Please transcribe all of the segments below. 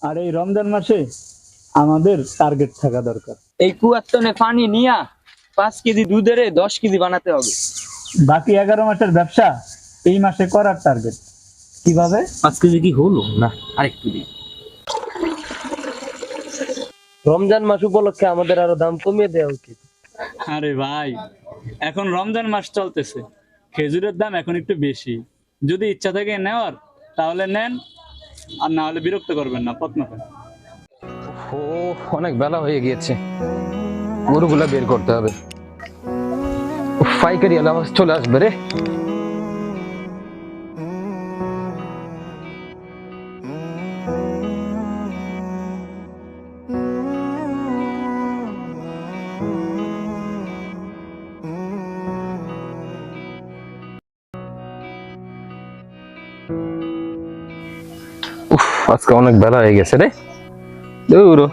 আর এই রমজান মাসে আমাদের টার্গেট থাকা দরকার। এই কুয়াত্তনে পানি নিয়া 5 কেজি দুধের 10 কেজি বানাতে হবে। বাকি 11 মাসের ব্যবসা এই মাসে করার টার্গেট। কিভাবে? 5 কেজি কি হলো না, আরেকটু দিই। রমজান মাস উপলক্ষে আমাদের আরো দাম কমিয়ে দেওয়া উচিত। আরে ভাই, এখন রমজান মাস চলতেছে, খেজুরের দাম এখন একটু বেশি। যদি ইচ্ছা থাকে নেওয়ার তাহলে নেন, আর না হলে বিরক্ত করবেন না, পথ মাপেন। ও, অনেক বেলা হয়ে গিয়েছে, গরুগুলা বের করতে হবে। পাইকারি আলা চলে আসবে রে। উফ, আজকে অনেক বেলা হয়ে গেছে রে। দৌড়ো।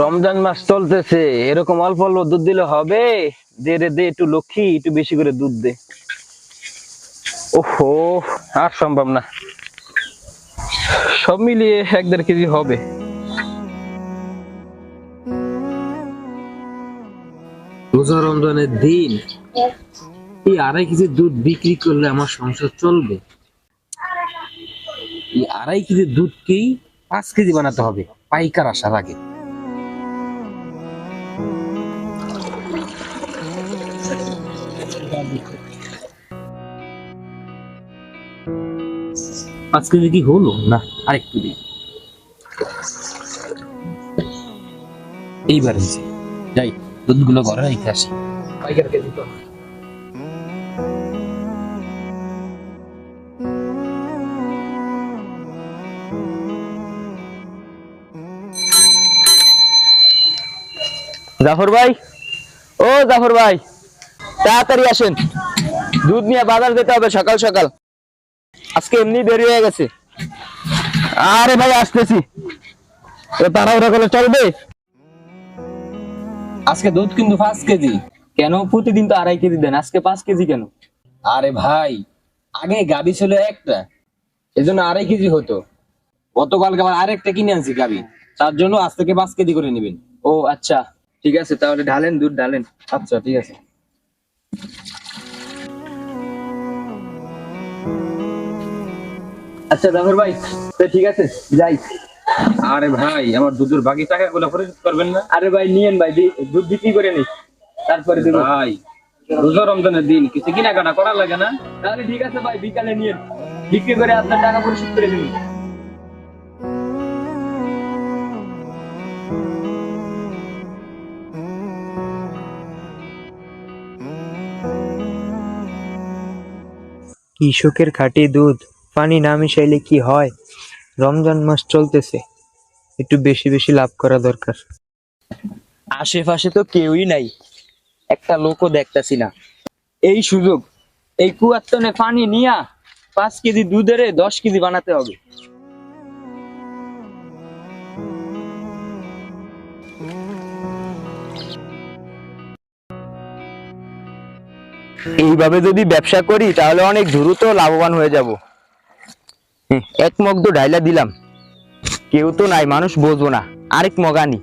রমজান মাস চলতেছে, এরকম অল্প অল্প দুধ দিলে হবে? দে রে দে, একটু লক্ষ্মী, একটু বেশি করে দুধ দে। ওহো, আর সম্ভব না, সব মিলিয়ে 1-1.5 কেজি হবে। রোজা রমজানের দিন এই 2.5 কেজি দুধ বিক্রি করলে আমার সংসার চলবে? এই 2.5 কেজি দুধকেই 5 কেজি বানাতে হবে পাইকার আসার আগে। পাঁচ কেজি কি হলো না, আরেকটু দিই। এইবার হয়েছে, যাই দুধগুলো ঘরে রেখে আসি, পাইকারকে দিতে হবে। জাফর ভাই, ও জাফর ভাই, তাড়াতাড়ি আসেন, দুধ নিয়ে বাজার যেতে হবে সকাল সকাল, আজকে এমনি দেরি হয়ে গেছে। আরে ভাই আসতেছি, তাড়াহুড়া করলে চলবে? আজকে দুধ কিন্তু 5 কেজি। কেন প্রতিদিন তো 2.5 কেজি দেন, আজকে 5 কেজি কেন? আরে ভাই, আগে গাবি ছিল একটা, এজন্য 2.5 কেজি হতো। গতকালকে আবার আরেকটা কিনে আনছি গাবি, তার জন্য আজ থেকে 5 কেজি করে নেবেন। ও আচ্ছা, ঠিক আছে, তাহলে ঢালেন, দুধ ঢালেন। আচ্ছা ঠিক আছে। আচ্ছা জাফর ভাই, তো ঠিক আছে, যাই। আরে ভাই, আমার দুধের বাকি টাকাগুলো পরিশোধ করবেন না? আরে ভাই নিয়েন ভাই, দুধ বিক্রি করে নি, তারপরে দেব। ভাই, রোজা রমজানের দিন কিছু কেনাকাটা করা লাগে না? তাহলে ঠিক আছে ভাই, বিকালে নিয়েন, বিক্রি করে আপনার টাকা পরিশোধ করে দিন। কৃষকের খাঁটি দুধ, পানি না মিশাইলে কি হয়? রমজান মাস চলতেছে, একটু বেশি বেশি লাভ করা দরকার। আশেপাশে তো কেউই নাই, একটা লোকও দেখতাছি না। এই সুযোগ, এই কুয়াত্তনে পানি নিয়া 5 কেজি দুধের 10 কেজি বানাতে হবে। এইভাবে যদি ব্যবসা করি তাহলে অনেক দ্রুত লাভবান হয়ে যাব। এক মগ তো ঢাইলা দিলাম, কেউ তো নাই, মানুষ বুঝবো না, আরেক মগ আনি।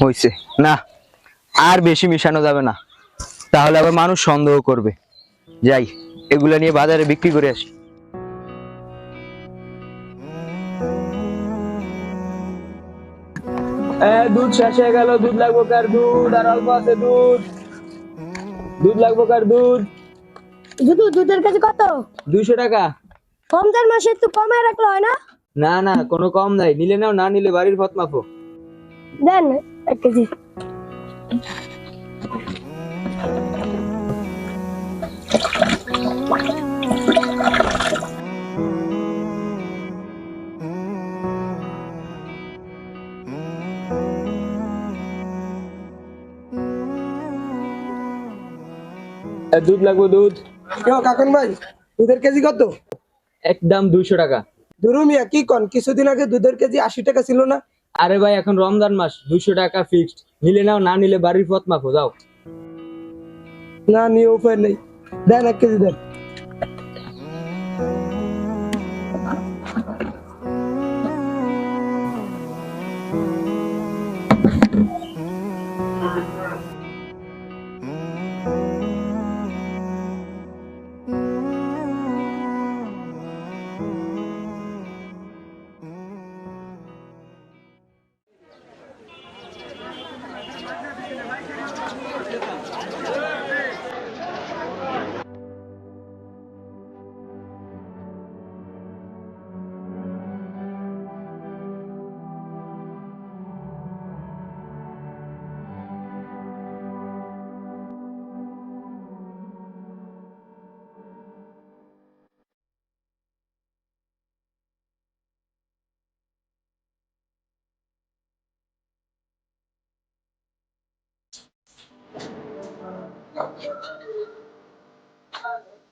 হইছে না, আর বেশি মিশানো যাবে না, তাহলে আবার মানুষ সন্দেহ করবে। যাই, এগুলা নিয়ে বাজারে বিক্রি করে আসি। দুধ শেষ হয়ে গেল, দুধ লাগবো কার? দুধ আর অল্প আছে, দুধ দুধ লাগবো কার? দুধ দুধের কেজি কত? 200 টাকা। রমজান মাসে একটু কমায় রাখলে হয় না? না না, কোনো কম নাই, নিলে নাও, না নিলে বাড়ির পথ মাপো। দেন 1 কেজি। দুধ লাগবো, দুধ। কাকন ভাই, দুধের কেজি কত? একদম 200 টাকা। দুরু মিয়া কি কন, কিছুদিন আগে দুধের কেজি 80 টাকা ছিল না? আরে ভাই এখন রমজান মাস, 200 টাকা ফিক্সড, নিলে নাও, না নিলে বাড়ির পথ মাফো, যাও। না নিয়ে উপায় নেই, দেন 1 কেজি দেন।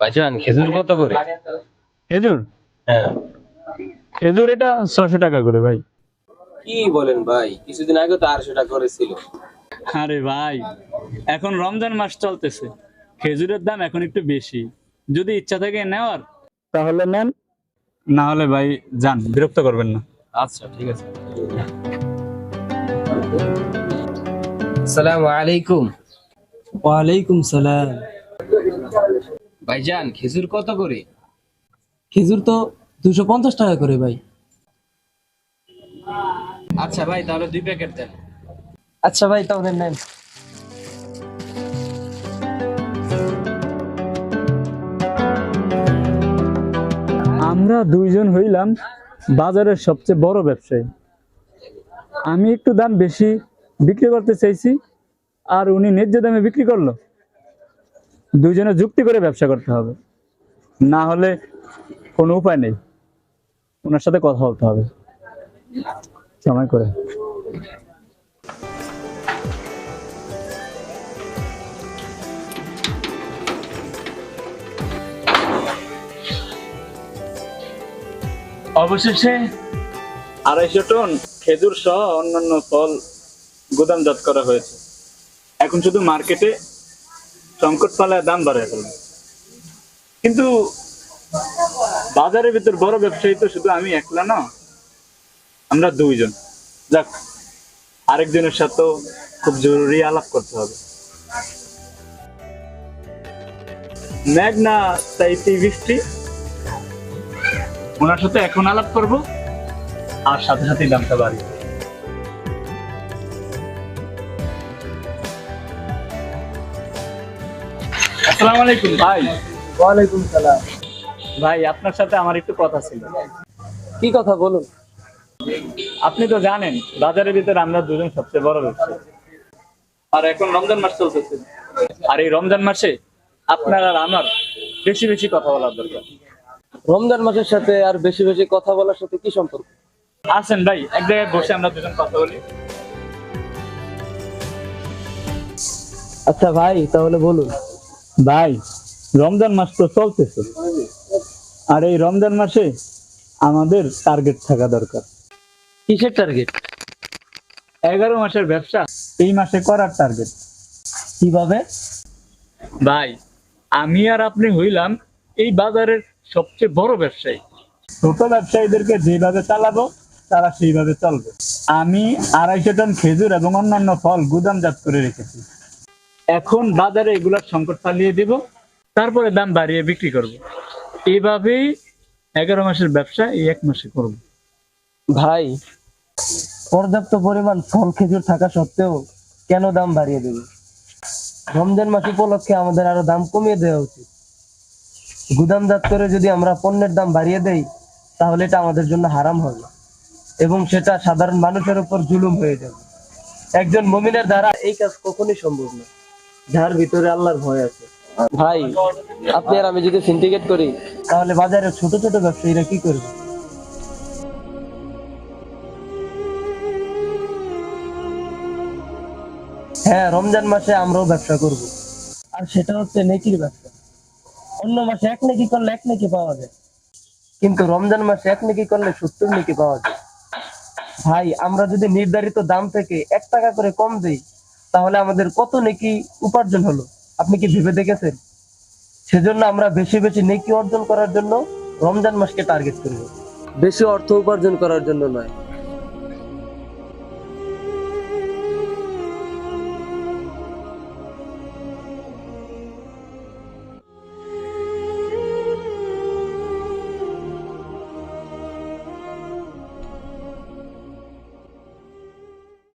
ভাইজান খেজুর কত করে? খেজুর হ্যাঁ। খেজুর এটা 600 টাকা করে ভাই। কি বলেন ভাই, কিছুদিন আগে তো 800 টাকা করে ছিল। আরে ভাই এখন রমজান মাস চলতেছে, খেজুরের দাম এখন একটু বেশি। যদি ইচ্ছা থাকে নেওয়ার তাহলে নেন, না হলে ভাই যান, বিরক্ত করবেন না। আচ্ছা ঠিক আছে। আসসালামু আলাইকুম। ওয়ালাইকুম সালাম। ভাইজান খেজুর কত করে? খেজুর তো 250 টাকা করে ভাই। আচ্ছা ভাই, তাহলে 2 প্যাকেট দেন। আচ্ছা ভাই তাহলে নেন। আমরা দুইজন হইলাম বাজারের সবচেয়ে বড় ব্যবসায়ী। আমি একটু দাম বেশি বিক্রি করতে চাইছি, আর উনি ন্যায্য দামে বিক্রি করলো। দুইজনে যুক্তি করে ব্যবসা করতে হবে, না হলে কোনো উপায় নেই, ওনার সাথে কথা বলতে হবে সময় করে। অবশেষে 250 টন খেজুর সহ অন্যান্য ফল গুদামজাত করা হয়েছে। এখন শুধু মার্কেটে সংকট পালায় দাম বাড়ায় ফেলবে। কিন্তু বাজারের ভিতর বড় ব্যবসায়ী তো শুধু আমি একলা না, আমরা দুইজন। যাক, আরেকজনের সাথেও খুব জরুরি আলাপ করতে হবে। মেঘনা চাইতে বৃষ্টি, ওনার সাথে এখন আলাপ করব, আর সাথে সাথে দামটা বাড়ি। আসসালামু আলাইকুম ভাই। ওয়ালাইকুম সালাম। ভাই আপনার সাথে আমার একটু কথা ছিল। কি কথা বলুন? আপনি তো জানেন বাজারের ভিতরে আমরা দুজন সবচেয়ে বড় ব্যবসায়ী, আর এখন রমজান মাস চলতেছে। আর এই রমজান মাসে আপনার আর আমার বেশি বেশি কথা বলার দরকার। রমজান মাসের সাথে আর বেশি বেশি কথা বলার সাথে কি সম্পর্ক? আসেন ভাই, এক জায়গায় বসে আমরা দুজন কথা বলি। আচ্ছা ভাই তাহলে বলুন। ভাই রমজান মাস তো চলতেছে, আর এই রমজান মাসে আমাদের টার্গেট থাকা দরকার। কিসের টার্গেট? 11 মাসের ব্যবসা এই মাসে করার টার্গেট। কিভাবে? ভাই আমি আর আপনি হইলাম এই বাজারের সবচেয়ে বড় ব্যবসায়ী। ছোট ব্যবসায়ীদেরকে যেভাবে চালাবো তারা সেইভাবে চলবে। আমি 250 টন খেজুর এবং অন্যান্য ফল গুদামজাত করে রেখেছি। এখন বাজারে এগুলার সংকট চালিয়ে দেব, তারপরে দাম বাড়িয়ে বিক্রি করব। এইভাবেই 11 মাসের ব্যবসা এই 1 মাসে করব। ভাই পর্যাপ্ত পরিমাণ ফল খেজুর থাকা সত্ত্বেও কেন দাম বাড়িয়ে দেবে? রমজান মাস উপলক্ষে আমাদের আরো দাম কমিয়ে দেওয়া উচিত। গুদামজাত করে যদি আমরা পণ্যের দাম বাড়িয়ে দেই তাহলে এটা আমাদের জন্য হারাম হবে এবং সেটা সাধারণ মানুষের উপর জুলুম হয়ে যাবে। একজন মুমিনের দ্বারা এই কাজ কখনোই সম্ভব না, যার ভিতরে আল্লাহর ভয় আছে। ভাই আপনি আর আমি যদি সিন্ডিকেট করি তাহলে বাজারের ছোট ছোট ব্যবসায়ীরা কি করবে? হ্যাঁ, রমজান মাসে আমরাও ব্যবসা করব, আর সেটা হচ্ছে নেকির ব্যবসা। অন্য মাসে এক নেকি করলে এক নেকি পাওয়া যায়, কিন্তু রমজান মাসে 1 নেকি করলে 70 নেকি পাওয়া যায়। ভাই আমরা যদি নির্ধারিত দাম থেকে 1 টাকা করে কম দেই তাহলে আমাদের কত নেকি উপার্জন হলো আপনি কি ভেবে দেখেছেন? সেজন্য আমরা বেশি বেশি নেকি অর্জন করার জন্য রমজান মাসকে টার্গেট করব, বেশি অর্থ উপার্জন করার জন্য নয়।